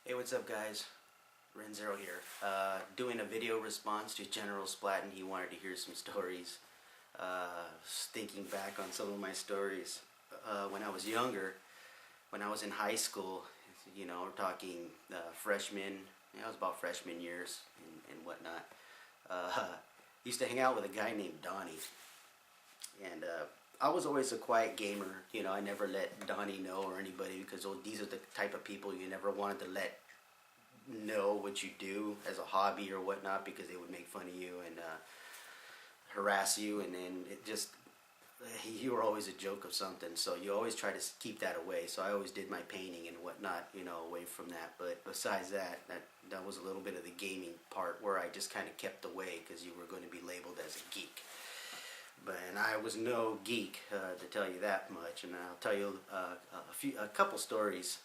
Hey, what's up, guys? Renzero here. Doing a video response to Generalsplatton. He wanted to hear some stories. Thinking back on some of my stories when I was younger, when I was in high school. We're talking freshman. I was about freshman years and whatnot. Used to hang out with a guy named Donnie, and I was always a quiet gamer. I never let Donnie know or anybody because these are the type of people you never wanted to let know what you do as a hobby or whatnot because they would make fun of you and harass you, and then you were always a joke of something, so you always try to keep that away. So I always did my painting and whatnot, away from that. But besides that was a little bit of the gaming part where I just kind of kept away because you were going to be labeled as a geek. And I was no geek, to tell you that much. And I'll tell you a couple stories.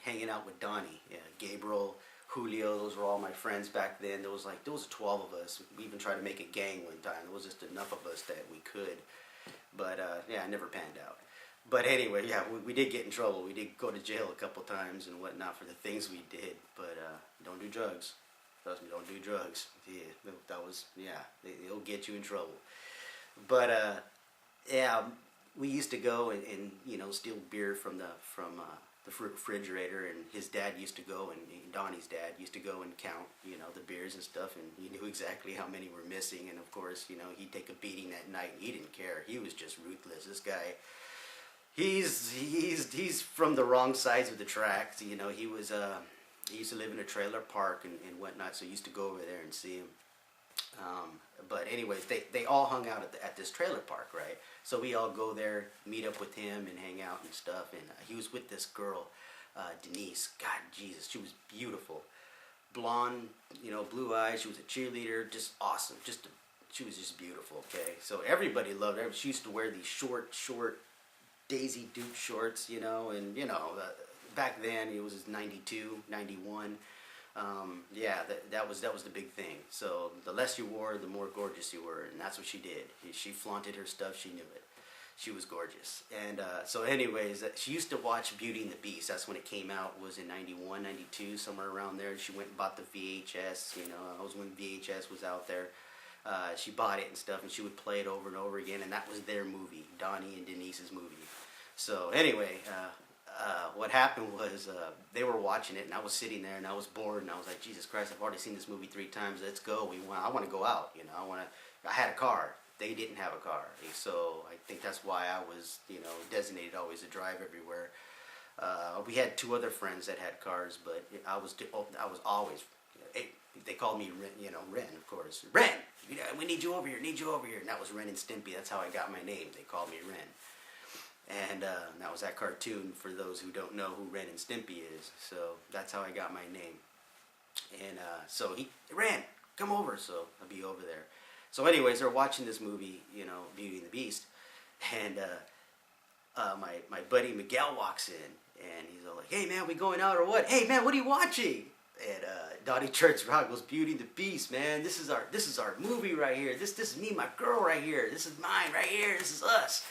Hanging out with Donnie, Gabriel, Julio, those were all my friends back then. There was 12 of us. We even tried to make a gang one time. There was just enough of us that we could. But I never panned out. But anyway, we did get in trouble. We did go to jail a couple times and whatnot for the things we did. But don't do drugs. Trust me, don't do drugs. They'll get you in trouble. But we used to go and steal beer from the refrigerator, and his dad used to go, and Donnie's dad used to go and count the beers and stuff, and he knew exactly how many were missing. And of course, he'd take a beating that night, and he didn't care. He was just ruthless. This guy, he's from the wrong sides of the tracks. He used to live in a trailer park and whatnot, so I used to go over there and see him. But anyways, they all hung out at this trailer park, right? So we all go there, meet up with him, and hang out and stuff. And he was with this girl, Denise. God, Jesus, she was beautiful, blonde, blue eyes. She was a cheerleader, just awesome. She was just beautiful. Okay, so everybody loved her. She used to wear these short Daisy Duke shorts, and back then it was 92, 91. That was the big thing. So the less you wore, the more gorgeous you were, and that's what she did. She flaunted her stuff. She knew it. She was gorgeous. And so anyways, she used to watch Beauty and the Beast. That's when it came out. Was in 91, 92, somewhere around there. She went and bought the VHS. That was when VHS was out there. She bought it and stuff, and she would play it over and over again, and that was their movie, Donnie and Denise's movie. So anyway, what happened was they were watching it, and I was sitting there, and I was bored, and I was like, Jesus Christ, I've already seen this movie 3 times. Let's go. I want to go out. I had a car. They didn't have a car, so I think that's why I was, designated always to drive everywhere. We had 2 other friends that had cars, but I was always. They called me Ren, of course. Ren, we need you over here. And that was Ren and Stimpy. That's how I got my name. They called me Ren. And that was that cartoon, for those who don't know who Ren and Stimpy is. So that's how I got my name. And so Ren, come over. So I'll be over there. So anyways, they're watching this movie, Beauty and the Beast. And my buddy Miguel walks in, and he's all like, hey man, we going out or what? Hey man, what are you watching? And Donnie turns around and goes, Beauty and the Beast, man. This is our movie right here. This is me, my girl right here. This is mine right here. This is us.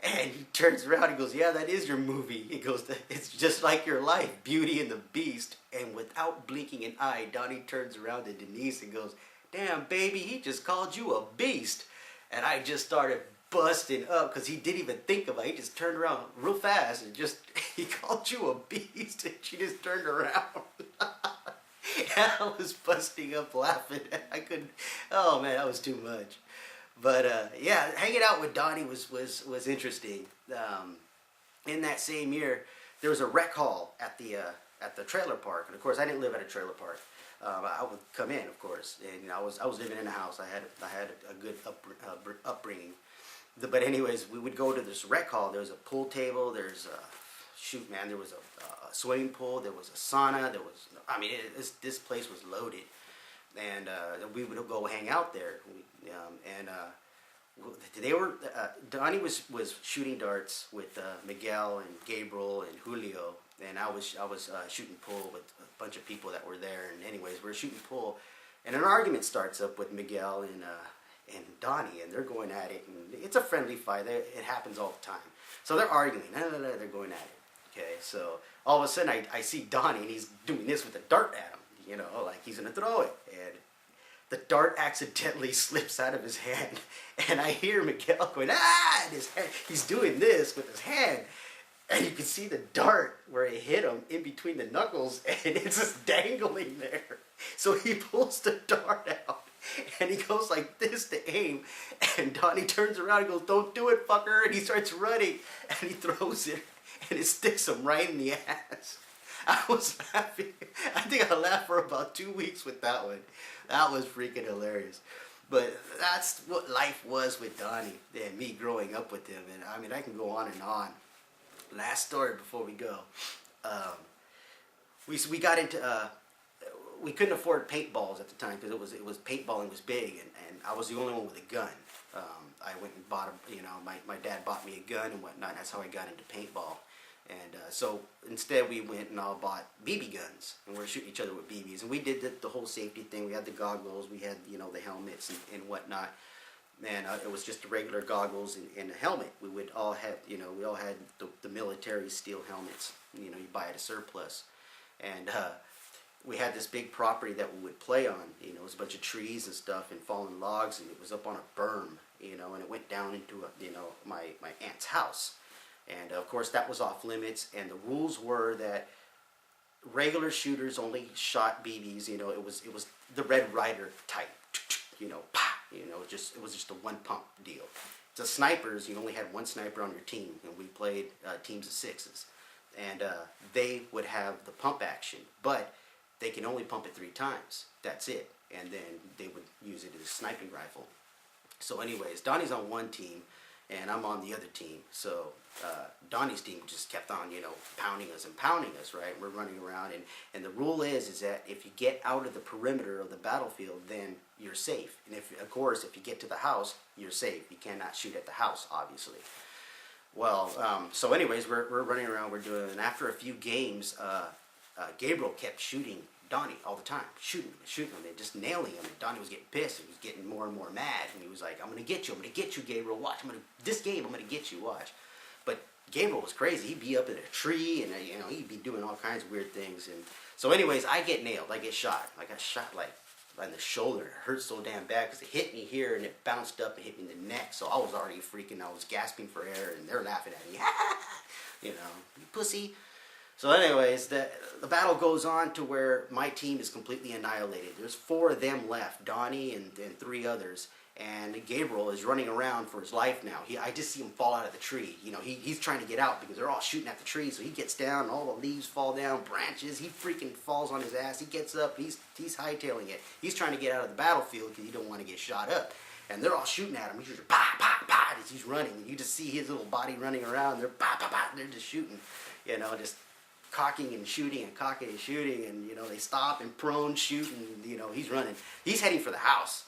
And he turns around and goes, yeah, that is your movie. He goes, it's just like your life, Beauty and the Beast. And without blinking an eye, Donnie turns around to Denise and goes, damn, baby, he just called you a beast. And I just started busting up because he didn't even think about it. He just turned around real fast and he called you a beast. And she just turned around. And I was busting up laughing. I couldn't, oh man, that was too much. But hanging out with Donnie was interesting. In that same year, there was a rec hall at the trailer park, and of course, I didn't live at a trailer park. I would come in, of course, and I was living in a house. I had a good upbringing. But anyways, we would go to this rec hall. There was a pool table. There was a swimming pool. There was a sauna. This place was loaded. And we would go hang out there, Donnie was shooting darts with Miguel and Gabriel and Julio, and I was shooting pool with a bunch of people that were there. And anyways, we're shooting pool, and an argument starts up with Miguel and Donnie, and they're going at it, and it's a friendly fight. It happens all the time. So they're arguing. They're going at it. Okay, so all of a sudden I see Donnie and he's doing this with a dart at him, you know, like he's gonna throw it, and the dart accidentally slips out of his hand, and I hear Miguel going, ah, in his hand. He's doing this with his hand, and you can see the dart where it hit him in between the knuckles, and it's just dangling there. So he pulls the dart out, and he goes like this to aim, and Donnie turns around and goes, don't do it, fucker, and he starts running, and he throws it, and it sticks him right in the ass. I was laughing. I think I laughed for about 2 weeks with that one. That was freaking hilarious. But that's what life was with Donnie and me growing up with him. And I mean, I can go on and on. Last story before we go. We got into we couldn't afford paintballs at the time because it was paintballing was big, and I was the only one with a gun. I went and bought my dad bought me a gun and whatnot. That's how I got into paintball. And so instead we went and all bought BB guns, and we were shooting each other with BBs. And we did the whole safety thing. We had the goggles, we had, you know, the helmets and whatnot. And it was just the regular goggles and a helmet. We would all have, you know, we all had the military steel helmets. You know, you buy at a surplus. And we had this big property that we would play on. You know, it was a bunch of trees and stuff and fallen logs, and it was up on a berm, you know, and it went down into, my aunt's house. And of course that was off limits, and the rules were that regular shooters only shot BBs. You know, it was the Red Ryder type, you know, it was just a one pump deal. The snipers, you only had one sniper on your team, and we played teams of 6s, and they would have the pump action, but they can only pump it 3 times. That's it, and then they would use it as a sniping rifle. So anyways, Donnie's on one team, and I'm on the other team. So Donnie's team just kept on, you know, pounding us, right? We're running around, and the rule is that if you get out of the perimeter of the battlefield, then you're safe. And if, of course, if you get to the house, you're safe. You cannot shoot at the house, obviously. Well, so anyways, we're running around, we're doing, and after a few games, Gabriel kept shooting Donnie all the time, shooting him, and just nailing him. And Donnie was getting pissed, and he was getting more and more mad. And he was like, I'm gonna get you, Gabriel, watch. This game, I'm gonna get you, watch. But Gabriel was crazy. He'd be up in a tree, and you know, he'd be doing all kinds of weird things. And so anyways, I get nailed, I get shot. I got shot like in the shoulder. It hurt so damn bad because it hit me here, and it bounced up and hit me in the neck. So I was already freaking, I was gasping for air, and they're laughing at me. You know, you pussy. So anyways, the battle goes on to where my team is completely annihilated. There's 4 of them left, Donnie and 3 others. And Gabriel is running around for his life now. I just see him fall out of the tree. You know, he's trying to get out because they're all shooting at the tree. So he gets down, and all the leaves fall down, branches. He freaking falls on his ass. He gets up. He's hightailing it. He's trying to get out of the battlefield because he don't want to get shot up. And they're all shooting at him. He's just pa pa pa as he's running. And you just see his little body running around. They're pa pa pa. They're just shooting. You know, just cocking and shooting and cocking and shooting, and you know, they stop and prone shoot, and you know, he's running. He's heading for the house.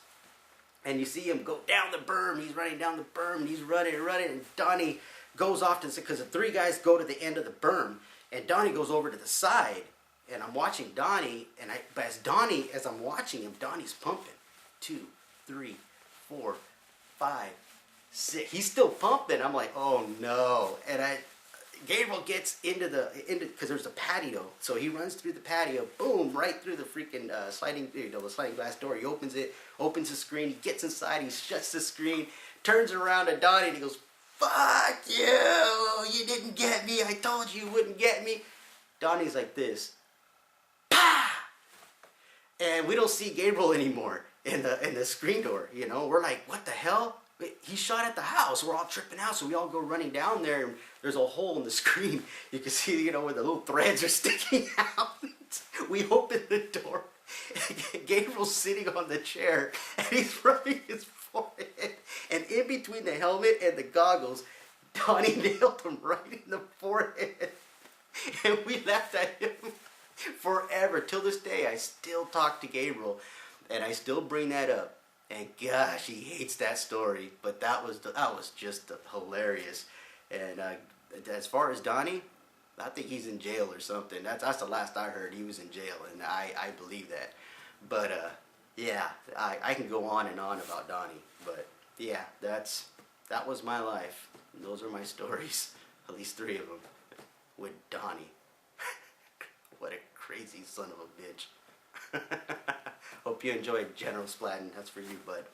And you see him go down the berm. He's running down the berm, and he's running, and Donnie goes off to, because the 3 guys go to the end of the berm, and Donnie goes over to the side, and I'm watching Donnie, but as I'm watching him, Donnie's pumping. 2, 3, 4, 5, 6. He's still pumping. I'm like, oh no. And Gabriel gets into because there's a patio, so he runs through the patio, boom, right through the freaking sliding glass door. He opens the screen, he gets inside, he shuts the screen, turns around to Donnie, and he goes, "Fuck you! You didn't get me. I told you wouldn't get me." Donnie's like this, pa, and we don't see Gabriel anymore in the screen door. You know, we're like, what the hell? He shot at the house. We're all tripping out, so we all go running down there, and there's a hole in the screen. You can see, you know, where the little threads are sticking out. We open the door. Gabriel's sitting on the chair, and he's rubbing his forehead. And in between the helmet and the goggles, Donnie nailed him right in the forehead. And we laughed at him forever. Till this day, I still talk to Gabriel, and I still bring that up. And gosh, he hates that story, but that was just hilarious. And as far as Donnie, I think he's in jail or something. That's the last I heard. He was in jail, and I believe that. But yeah, I can go on and on about Donnie. But yeah, that was my life. And those are my stories. At least 3 of them. with Donnie. What a crazy son of a bitch. Hope you enjoyed Generalsplatton. That's for you, bud.